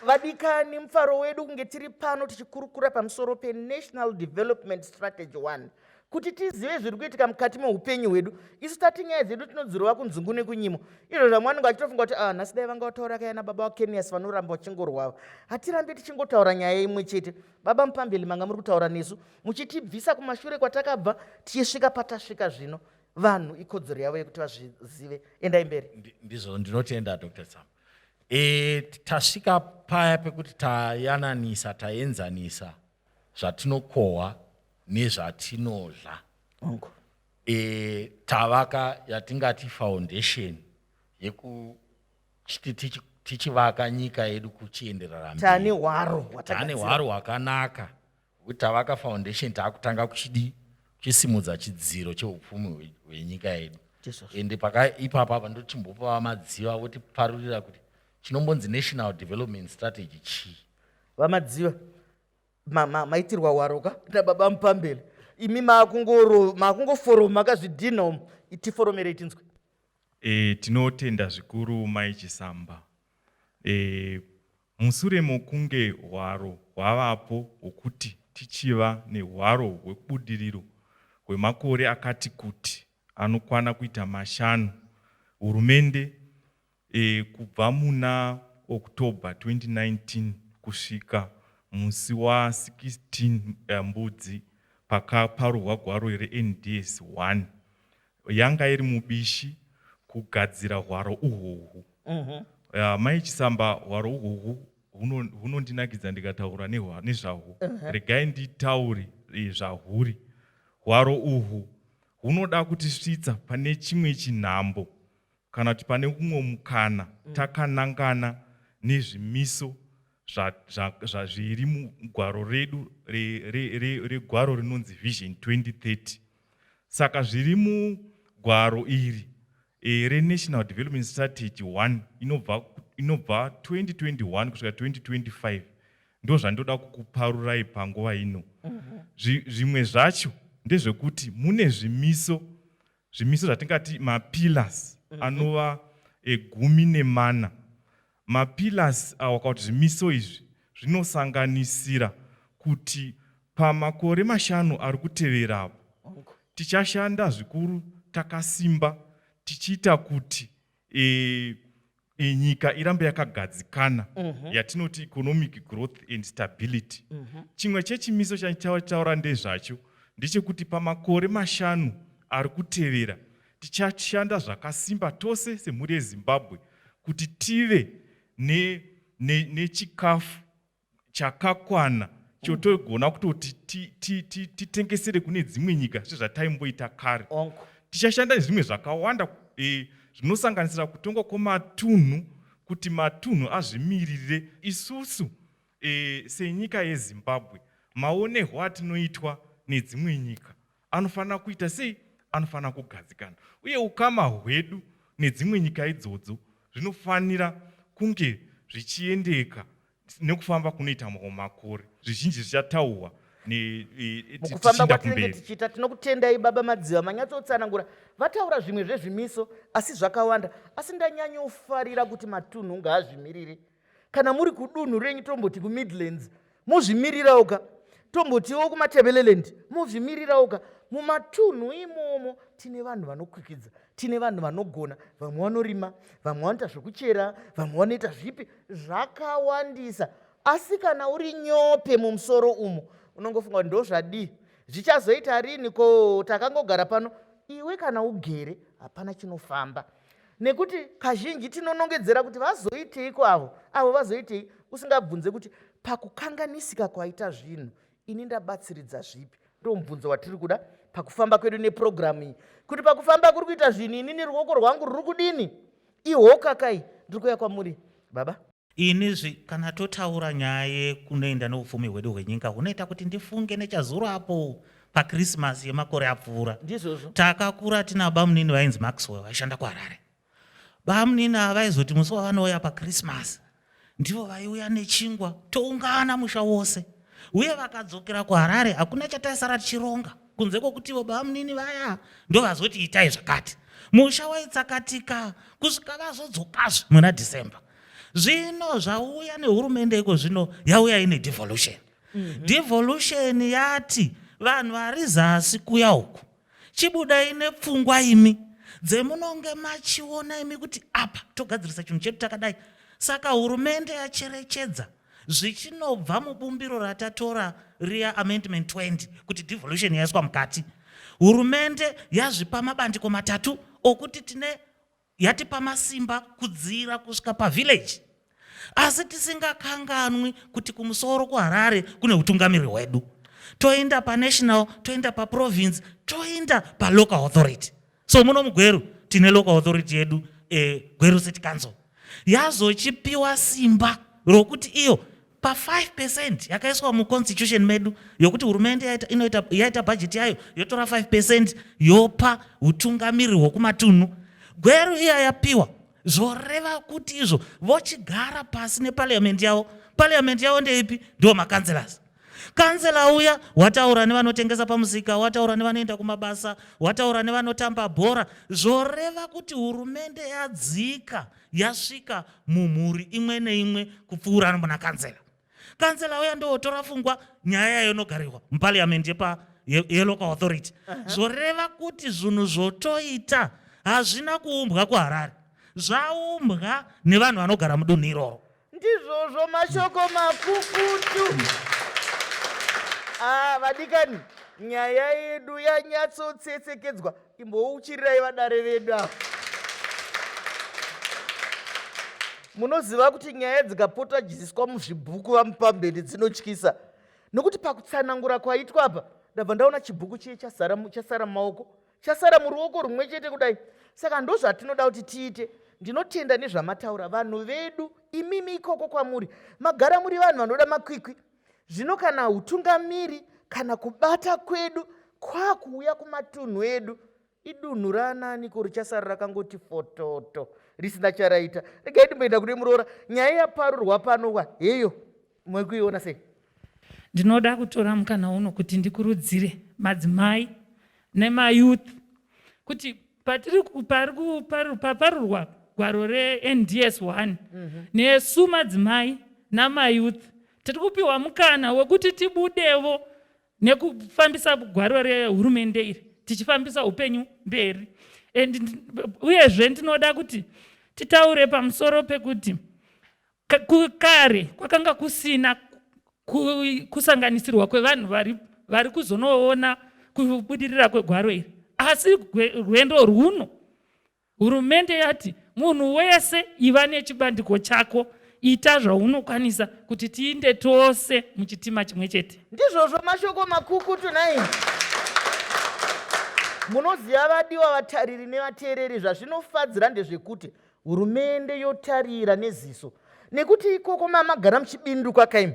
vadikani mufaro wedu kunge tiri pano tichikurukura pamusoro peNational Development Strategy 1 kuti tizive zviri kuitika mukati meupenyu hwedu. Isu tati nyaya dzedu tinodzirova kunzungu nekunyimo. Izvo zvamwanenge vachitofunga kuti nhasi dai vangataura kaya nababa waKenias vanoramba vachingorwava. Hatirambi tichingotaura nyaya imwe chete. Baba Mupambili, manga muri kutaura nesu muchitibvisa kumashure kwatakabva tichisvika patasvika zvino. Vanhu ikodzero yavo yekuti vazvizive. Endai mberi. Ndizvo ndinotenda Dr. Sam. Tasvika paya pekuti tayananisa, taenzanisa zvatinokohwa nezvatinodla. Tavaka yatingati foundation yekuti tichivaka nyika yedu kuchienderera mberi. Tane hwaro hwakanaka. Kuti tavaka foundation taakutanga kuchisimudza chidziro cheupfumi hwenyika yedu. Ende ipapa ndochimbopa madziva kuti parurira kuti chinombonzi National Development Strategy chii. Vamadziva maitirwa hwaroka nababa Mupambili. Imi makungoforo makazvidhina umu. Itiforomere tinzwe. Tinotenda zvikuru Mai Chisamba. Musure mokunge hwaro hwavapo hwokuti tichiva nehwaro hwebudiriro hwemakore akati kuti anokwana kuita 5, hurumende kubva muna October 2019 kusvika musi wa16 Mbudzi pakaparurwa gwaro reNDS 1 yanga iri mubishi kugadzira hwaro uhwohwu. Mai Chisamba, hwaro uhwohwu hunondinakidza ndikataura nezvahwo. Regai nditaure zvahuri. Hwaro uhwu hunoda kutisvitsa pane chimwe chinhambo kana kuti pane umwe mukana takanangana nezvimiso zviri mugwaro redu regwaro rinonzi Vision 2030. Saka zviri mugwaro iri reNational Development Strategy 1 inobva 2021 kusvika 2025 ndo zvandoda kukuparurai panguva ino. Zvimwe zvacho ndezvekuti mune zvimiso zvatingati mapillars anova 14. Mapillars awa kuti zvimiso izvi zvinosanganisira kuti pamakore 5 ari kutevera tichashanda zvikuru takasimba tichiita kuti nyika irambe yakagadzikana yatinoti economic growth and stability. Chimwe chechimiso chandichautaura ndezvacho ndechekuti pamakore 5 ari kutevera tichashanda zvakasimba tose semhuri yeZimbabwe kuti tive nechikafu chakakwana chotogona kutoti titengesere kune dzimwe nyika sezvataimboita kare. Tichashanda nezvimwe zvakawanda zvinosanganisira kutongwa kwematunhu kuti matunhu azvimirire. Isusu senyika yeZimbabwe maonehwo atinoitwa nedzimwe nyika anofanira kuita sei? Anofanira kugadzikana. Uye ukama hwedu nedzimwe nyika idzodzo zvinofanira kunge zvichiendeka nekufamba kunoita mamwe makore. Zvizhinji zvichataurwa mukufamba kwatinenge tichiita. Tinokutendai baba Madziva, manyatsotsanangura. Vataura zvimwe zvezvimiso asi zvakawanda, asi ndanyanyofarira kuti matunhu ngaazvimirire. Kana muri kudunhu renyu tomboti kuMidlands muzvimirirawoga, tombotiwo kumaTebeleland muzvimirirawoga. Mumatunhu imomo tine vanhu vanokwikidza, tine vanhu vanogona, vamwe vanorima, vamwe vanoita zvokuchera, vamwe vanoita zvipi, zvakawandisa. Asi kana uri nyope mumusoro umu unongofunga ndo zvadii, zvichazoita rini ko takangogara pano. Iwe kana ugere hapana chinofamba, nekuti kazhinji tinonongedzera kuti vazoiteiko avo vazoitei, usingabvunze kuti pakukanganisika kwaita zvinhu ini ndabatsiridza zvipi. Ndo mubvunzo watiri kuda pakufamba kwedu nepurogiramu iyi, kuti pakufamba kuri kuita zvinhu inini ruoko rwangu ruri kudini, ihokakai. Ndiri kuuya kwamuri baba. Inizvi kana totaura nyaya yekunoenda neupfumi hwedu hwenyika hunoita kuti ndifunge nechazurapo paKrismasi yemakore apfuura. Ndizvozvo takakura tina bamunini vainzi Maxwell vaishanda kuHarare. Bamunini ava vaizoti musi wavanouya paKrismasi ndivo vaiuya nechingwa toungana musha wose, uye vakadzokera kuHarare hakuna chataisara tichironga kunze kwokuti bamunini vaya ndo vazoti itai zvakati. Musha waitsakatika kusvika vazodzokazve muna December. Zvino zvauya nehurumende iko zvino yauya ine devolution. Devolution yati vanhu vari zasi kuya uku chibuda ine pfungwa imi dzemunonge machiona imi kuti apa togadzirisa chinhu chedu takadai. Saka hurumende yacherechedza zvichinobva mubumbiro ratatora riya amendment 20 kuti devolution yaiswa mukati. Hurumende yazvipa mabandiko matatu okuti yatipa masimba kudzira kusvika pavillage. Asi tisingakanganwi kuti kumusoro kuHarare kune utungamiri hwedu. Toenda national, toenda province, toenda local authority. So muno muGweru tine local authority yedu Gweru City Council. Yazochipiwa simba rokuti iyo pa 5% yakaiswa mu constitution medu yokuti hurumende yaita budget yayo yotora 5% yopa utungamiri hwokumatunhu. Gweru iya yapiwa zoreva kuti izvo vochigara pasi neparliament yavo. Parliament yavo ndeipi? Ndio makanselas. Kansela uya wataura nevanotengesa pamusika, wataura nevanoenda kumabasa, wataura nevanotamba bhora. Zoreva kuti hurumende yadzika yasvika mumhuri imwe neimwe kupfuura muna kansela. Kansela uya ndotora pfungwa nyaya yayo inogarirwa muparliament yelocal authority. Zoreva kuti zvinhu zvotoita hazvina kuumbwa kuHarare, zvaumbwa nevanhu vanogara mudunhu iroro. Ndizvozvo mashoko makukutu. Vadikani, nyaya yedu yanyatsotsetsekedzwa. Imbouchirirai vadare vedu ava. Munoziva kuti nyaya dzikapota dzichiiswa muzvibhuku vamupamberi dzinotyisa. Nokuti pakutsanangura kwaitwa apa, ndabva ndaona chibhuku chiye chasara mumaoko, chasara muruoko rumwe chete kudai. Saka ndozvatinoda kuti tiite. Ndinotenda nezvamataura vanhu vedu, imimi ikoko kwamuri magara muri vanhu vanoda makwikwi. Zvino kana utungamiri kana kubata kwedu kwakuuya kumatunhu edu, idunhu raananiko richasara rakangoti fototo risina charaita. Regai ndimboenda kune Muroora, nyaya yaparurwa panowa heyo, mwekuiona sei? Ndinoda kutora mukana uno kuti ndikurudzire madzimai nemayouth kuti paparurwa gwaro reNDS 1 nesu madzimai namayouth tiri kupiwa mukana wekuti tibudevo nekufambisa gwaro rehurumende iri tichifambisa upenyu mberi. Uyezve ndinoda kuti titaure pamusoro pekuti kare kwakanga kusina kusanganisirwa kwevanhu vari kuzonoona kubudirira kwegwaro iri. Asi rwendo rwuno hurumende yati munhu wese iva nechibandiko chako, ita zvaunokwanisa kuti tiinde tose muchitima chimwe chete. Ndizvozvo mashoko makukutu nai. Munoziva vadiwa vatariri nevateereri zvazvinofadzira ndezvekuti hurumende yotarira neziso. Nekuti ikoko mamagara muchibindu kwakaima.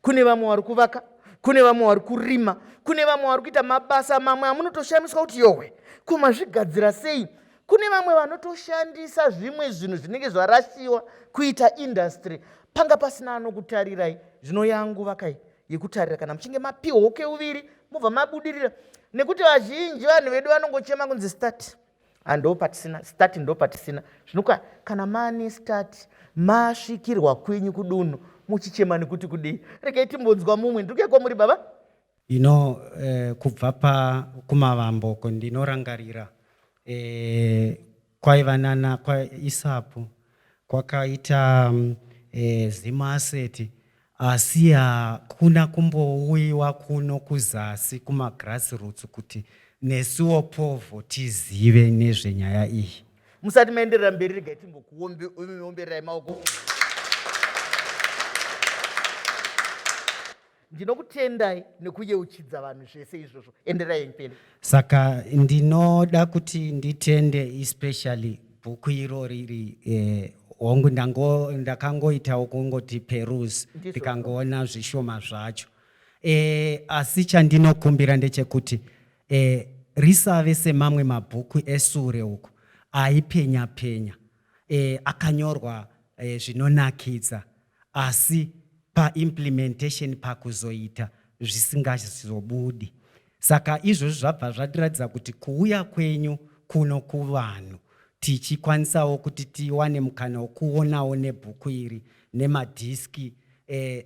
Kune vamwe vari kuvaka, kune vamwe vari kurima, kune vamwe vari kuita mabasa mamwe amunotoshamiswa kuti yohwe kumazvigadzira sei. Kune vamwe vanotoshandisa zvimwe zvinhu zvinenge zvarashiwa kuita industry. Panga pasina anokutarirai. Zvino yangu vakai yekutarira kana muchinge mapiwa hoke uviri mubva mabudirira. Nekuti vazhinji vanhu vedu vanongochema kunzi start. Andopatisina, start ndopatisina. Zvinoka kana mani start masvikirwa kwenyu kudunhu muchichema nekuti kudii. Regai timbonzwa mumwe. Ndikuye kwamuri baba? Kubva kumavambo ndinorangarira kwaivanana kwaIsapu kwakaita zimaseti, asi hakuna kumbouyiwa kuno kuzasi kumagrassroots kuti nesuwo povo tizive nezvenyaya iyi. Musati maenderera mberi, regai timbokuombererai maoko. Ndinokutendai nekuyeuchidza vanhu zvese izvozvo. Enderai mberi. Saka ndinoda kuti nditende especially bhuku iro riri hongu ndakangoitawo kungoti peruse ndikangoona zvishoma zvacho. Asi chandinokumbira ndechekuti risave semamwe mabhuku esure uko aipenya penya, akanyorwa zvinonakidza, asi paimplementation pakuzoita zvisingazobudi. Saka izvozvo zvabva zvatiratidza kuti kuuya kwenyu kuno kuvanhu tichikwanisawo kuti tiwane mukana wokuonawo nebhuku iri nemadhiski,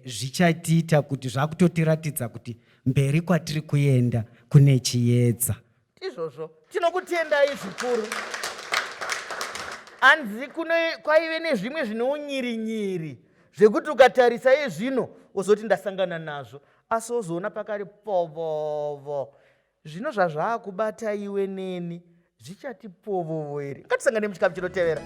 zvichatiita kuti zvakutotiratidza kuti mberi kwatiri kuenda kune chiedza. Izvozvo tinokutendai zvikuru. Hanzi kwaive nezvimwe zvine unyiri-nyiri zvekuti ukatarisa zvino uzoti ndasangana nazvo, asi wozoona pakari povovo. Zvino zvazvaakubata iwe neni zvichati povovo here? Ngatisangane muchikamu chinotevera.